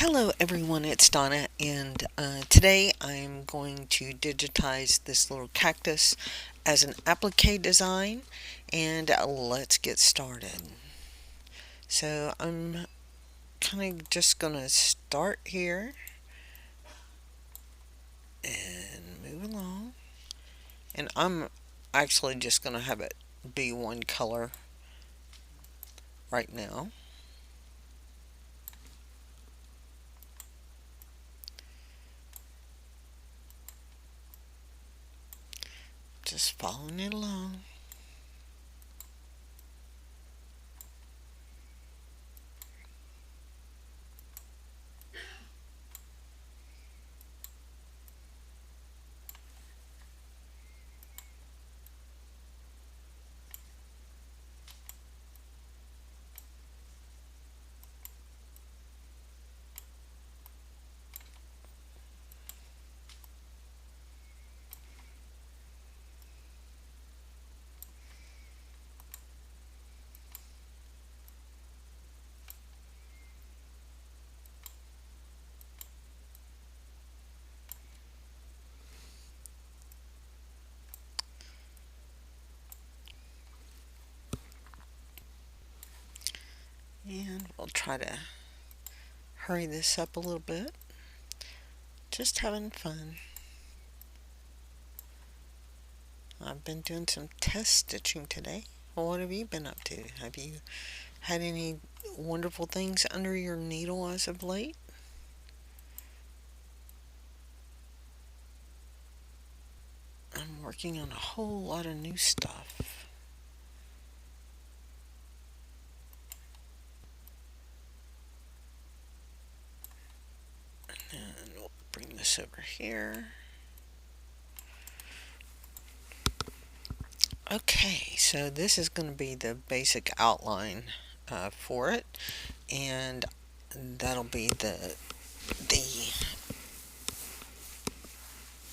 Hello everyone, it's Donna, and today I'm going to digitize this little cactus as an applique design, and let's get started. So I'm kind of just going to start here and move along, and I'm actually just going to have it be one color right now. Just following it along. And we'll try to hurry this up a little bit. Just having fun. I've been doing some test stitching today. Well, what have you been up to? Have you had any wonderful things under your needle as of late? I'm working on a whole lot of new stuff. And we'll bring this over here. Okay, so this is going to be the basic outline for it, and that'll be the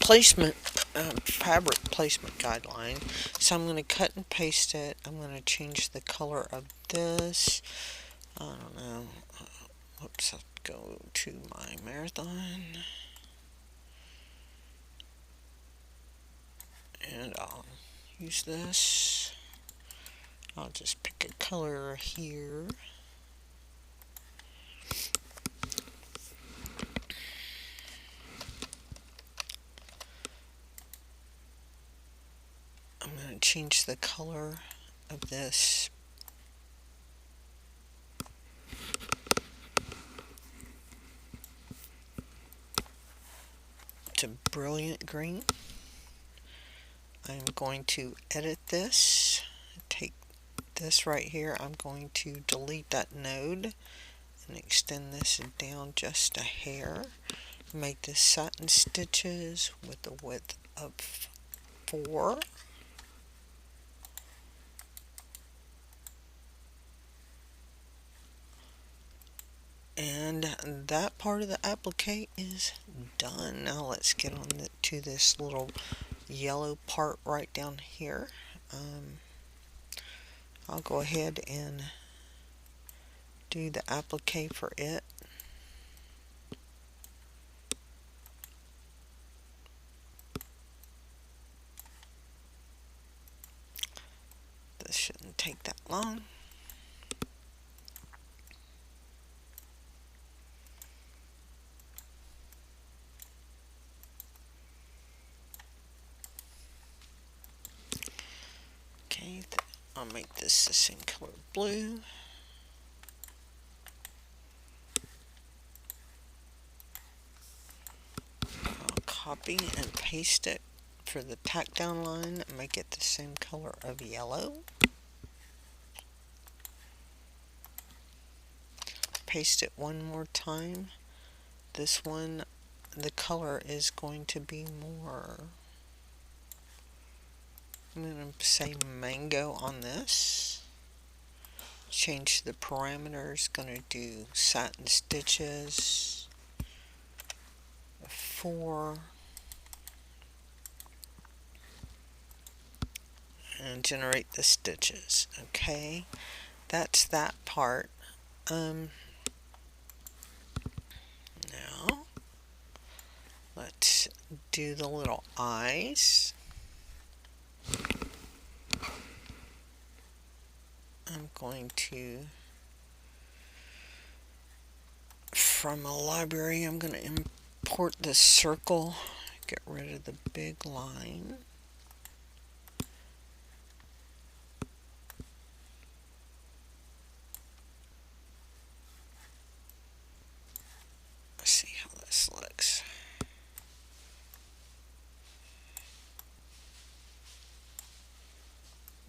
placement fabric placement guideline. So I'm going to cut and paste it. I'm going to change the color of this. I don't know. Whoops, I'll go to my marathon. And I'll use this. I'll just pick a color here. I'm going to change the color of this to brilliant green. I'm going to edit this. Take this right here. I'm going to delete that node and extend this down just a hair. Make this satin stitches with a width of 4. And that part of the applique is done. Now let's get on to this little yellow part right down here. I'll go ahead and do the applique for it. This shouldn't take that long. Okay, I'll make this the same color blue. I'll copy and paste it for the tack down line and make it the same color of yellow. Paste it one more time. This one, the color is going to be more, I'm going to say mango on this. Change the parameters, going to do satin stitches, 4, and generate the stitches. Okay, that's that part. do the little eyes. I'm going to, from a library, I'm going to import this circle, get rid of the big line. Let's see how this looks.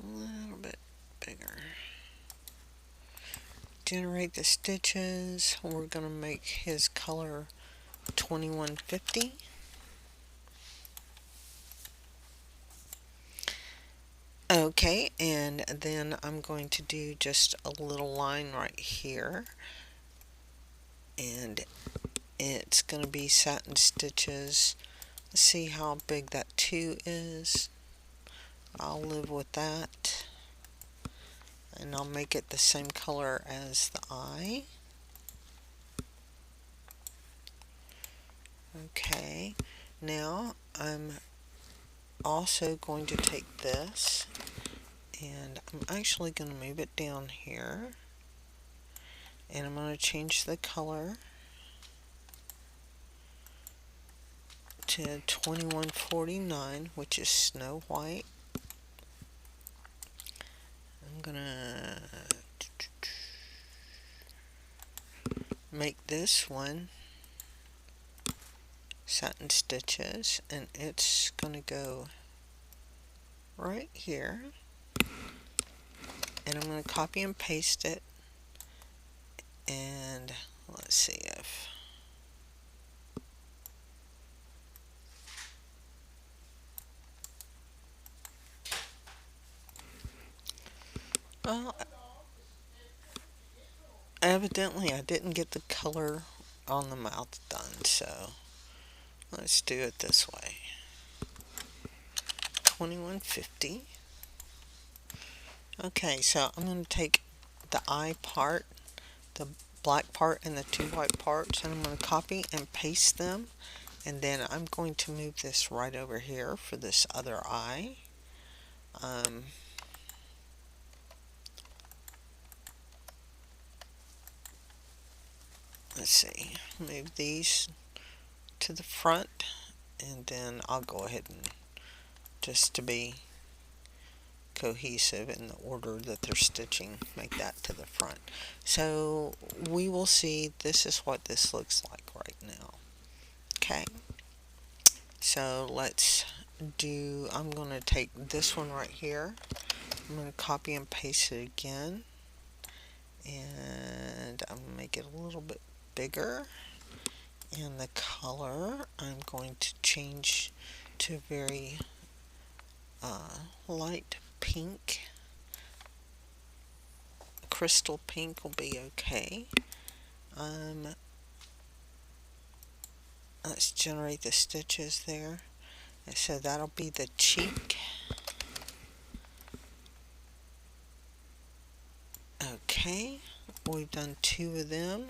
A little bit bigger. Generate the stitches. We're going to make his color 2150. Okay, and then I'm going to do just a little line right here, and it's going to be satin stitches. Let's see how big that 2 is. I'll live with that, and I'll make it the same color as the eye. Okay, now I'm also going to take this, and I'm actually going to move it down here, and I'm going to change the color to 2149, which is Snow White. I'm going to make this one satin stitches, and it's going to go right here, and I'm going to copy and paste it, and let's see if well, evidently I didn't get the color on the mouth done, so let's do it this way. 2150. Okay, so I'm going to take the eye part, the black part, and the 2 white parts, and I'm going to copy and paste them, and then I'm going to move this right over here for this other eye. Let's see, move these to the front, and then I'll go ahead and, just to be cohesive in the order that they're stitching, make that to the front. So we will see, this is what this looks like right now. Okay, so let's do, I'm going to take this one right here, I'm going to copy and paste it again, and I'm going to make it a little bit bigger, and the color I'm going to change to very light pink. Crystal pink will be okay. Let's generate the stitches there. And so that'll be the cheek. Okay, we've done 2 of them.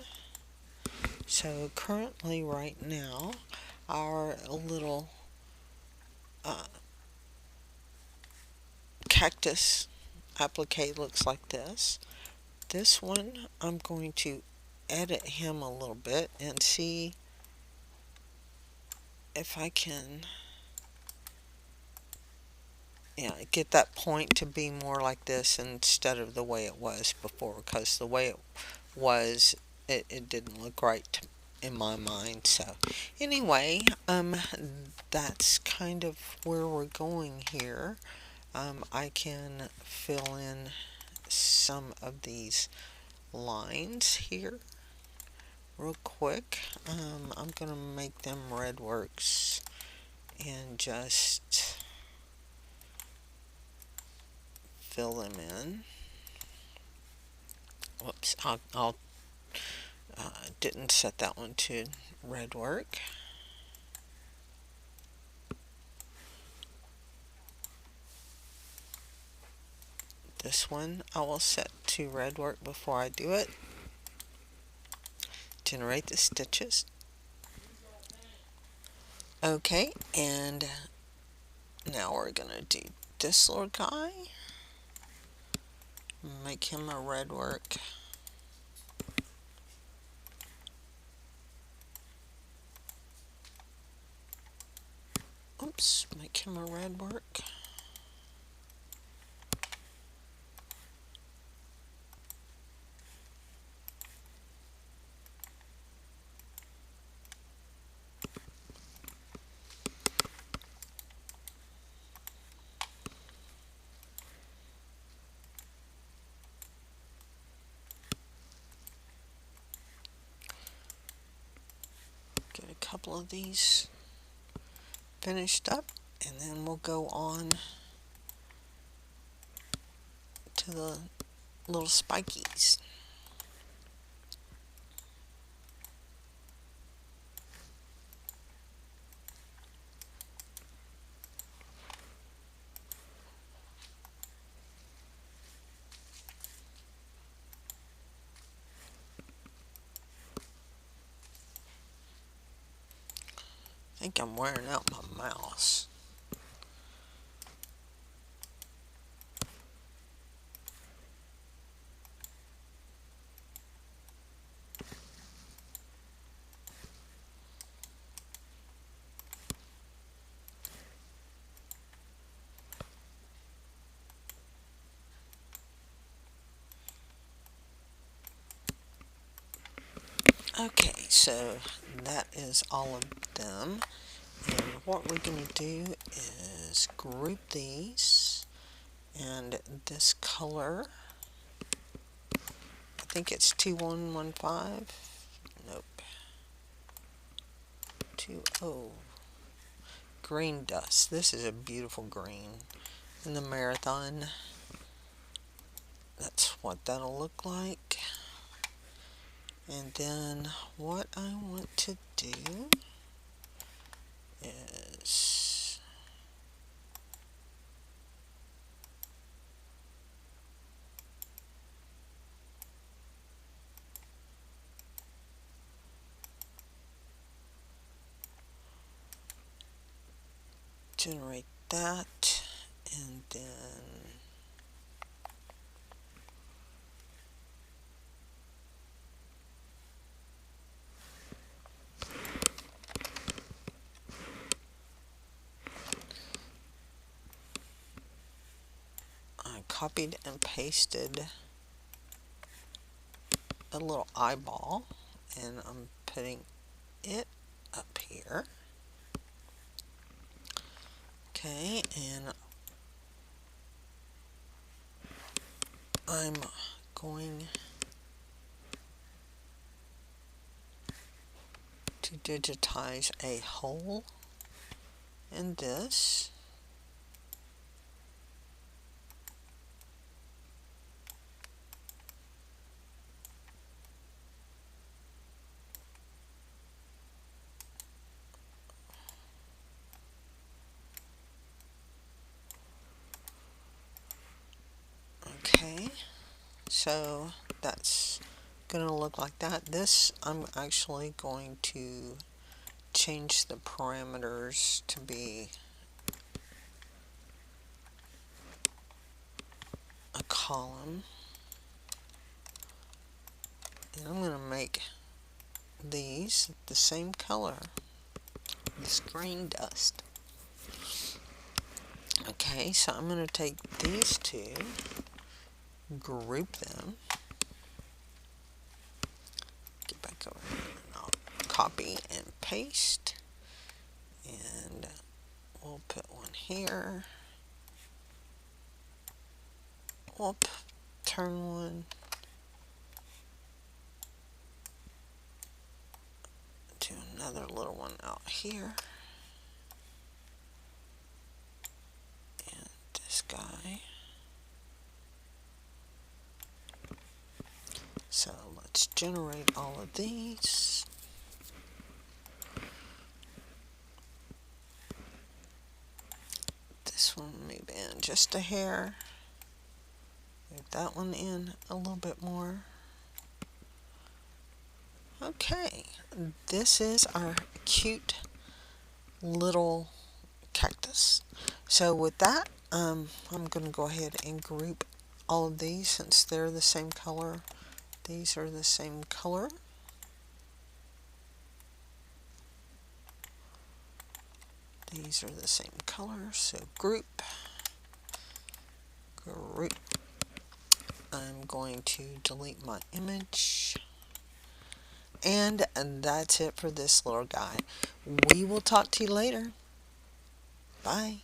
So currently right now our little cactus applique looks like this. This one I'm going to edit him a little bit and see if I can get that point to be more like this instead of the way it was before, because the way it was, it didn't look right in my mind. So anyway, that's kind of where we're going here. I can fill in some of these lines here real quick. I'm gonna make them red works and just fill them in. Whoops, I'll didn't set that one to red work. This one I will set to red work before I do it. Generate the stitches. Okay, and now we're gonna do this little guy. Make him a red work. Oops, make him a red work. Get a couple of these finished up, and then we'll go on to the little spikies. I think I'm wearing out my mouse. Okay, so that is all of them. And what we're going to do is group these, and this color, I think it's 2115. Nope. 20. Green dust. This is a beautiful green. In the marathon, that's what that'll look like. And then what I want to do is generate that, and then I copied and pasted a little eyeball, and I'm putting it up here. Okay, and I'm going to digitize a hole in this. Okay, so that's going to look like that. This, I'm actually going to change the parameters to be a column. And I'm going to make these the same color, this green dust. Okay, so I'm going to take these two, group them, get back over here, and I'll copy and paste, and we'll put one here. We'll turn one to another little one out here, and this guy. So let's generate all of these. This one move in just a hair. Move that one in a little bit more. Okay, this is our cute little cactus. So with that, I'm going to go ahead and group all of these since they're the same color. These are the same color. These are the same color, so group. I'm going to delete my image. And that's it for this little guy. We will talk to you later. Bye.